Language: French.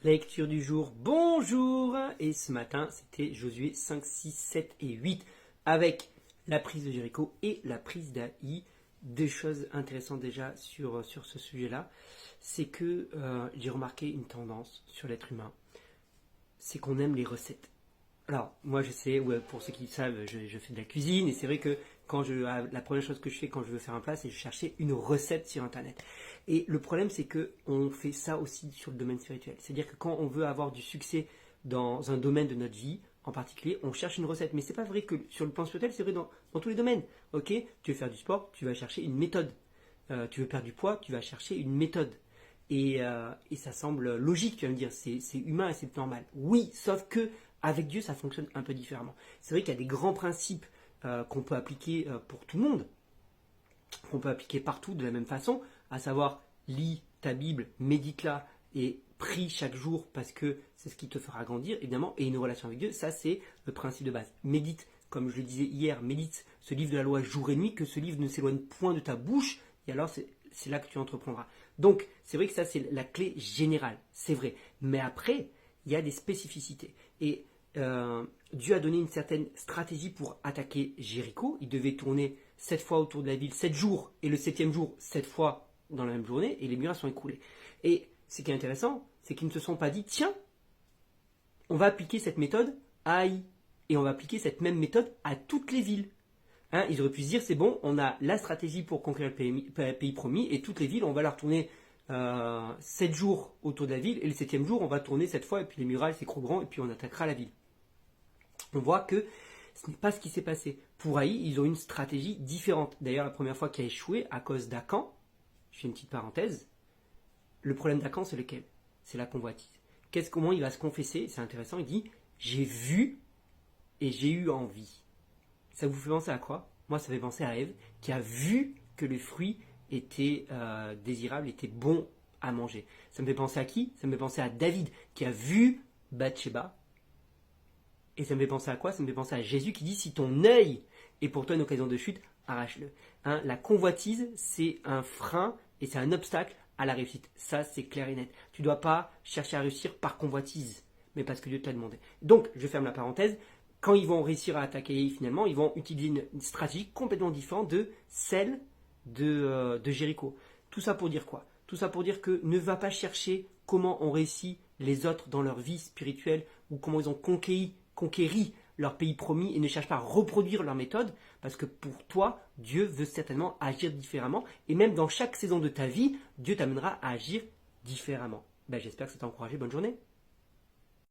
Lecture du jour, bonjour. Et ce matin, c'était Josué 5, 6, 7 et 8 avec la prise de Jéricho et la prise d'Aï. Deux choses intéressantes déjà sur ce sujet-là. C'est que j'ai remarqué une tendance sur l'être humain. C'est qu'on aime les recettes. Alors, moi je sais, pour ceux qui savent, je fais de la cuisine et c'est vrai que la première chose que je fais quand je veux faire un plat, c'est de chercher une recette sur internet. Et le problème, c'est que on fait ça aussi sur le domaine spirituel. C'est-à-dire que quand on veut avoir du succès dans un domaine de notre vie, en particulier, on cherche une recette. Mais c'est pas vrai que sur le plan spirituel, c'est vrai dans tous les domaines. Ok, tu veux faire du sport, tu vas chercher une méthode. Tu veux perdre du poids, tu vas chercher une méthode. Et ça semble logique, tu vas me dire, c'est humain et c'est normal. Oui, sauf que avec Dieu, ça fonctionne un peu différemment. C'est vrai qu'il y a des grands principes qu'on peut appliquer pour tout le monde, qu'on peut appliquer partout de la même façon, à savoir lis ta Bible, médite-la et prie chaque jour parce que c'est ce qui te fera grandir, évidemment, et une relation avec Dieu, ça c'est le principe de base. Médite, comme je le disais hier, médite ce livre de la loi jour et nuit, que ce livre ne s'éloigne point de ta bouche, et alors c'est là que tu entreprendras. Donc, c'est vrai que ça c'est la clé générale, c'est vrai. Mais après, il y a des spécificités. Et Dieu a donné une certaine stratégie pour attaquer Jéricho. Il devait tourner 7 fois autour de la ville, 7 jours, et le septième jour, 7 fois dans la même journée, et les murailles sont écroulées. Et ce qui est intéressant, c'est qu'ils ne se sont pas dit, tiens, on va appliquer cette méthode à Haï, et on va appliquer cette même méthode à toutes les villes. Hein, ils auraient pu se dire, c'est bon, on a la stratégie pour conquérir le pays promis, et toutes les villes, on va leur tourner 7 jours autour de la ville, et le septième jour, on va tourner cette fois, et puis les murailles s'écrouleront, et puis on attaquera la ville. On voit que ce n'est pas ce qui s'est passé. Pour Haï, ils ont une stratégie différente. D'ailleurs, la première fois qu'il a échoué, à cause d'Akan, je fais une petite parenthèse, le problème d'Akan, c'est lequel? C'est la convoitise. Comment il va se confesser? C'est intéressant, il dit « J'ai vu et j'ai eu envie ». Ça vous fait penser à quoi? Moi, ça fait penser à Ève, qui a vu que le fruit était désirable, était bon à manger. Ça me fait penser à qui? Ça me fait penser à David, qui a vu Bathsheba. Et ça me fait penser à quoi? Ça me fait penser à Jésus qui dit, si ton œil est pour toi une occasion de chute, arrache-le. Hein, la convoitise, c'est un frein et c'est un obstacle à la réussite. Ça, c'est clair et net. Tu ne dois pas chercher à réussir par convoitise, mais parce que Dieu te l'a demandé. Donc, je ferme la parenthèse. Quand ils vont réussir à attaquer, finalement, ils vont utiliser une stratégie complètement différente de celle de Jéricho. Tout ça pour dire quoi? Tout ça pour dire que ne va pas chercher comment ont réussi les autres dans leur vie spirituelle ou comment ils ont conquéri leur pays promis et ne cherche pas à reproduire leur méthode parce que pour toi, Dieu veut certainement agir différemment et même dans chaque saison de ta vie, Dieu t'amènera à agir différemment. J'espère que ça t'a encouragé. Bonne journée.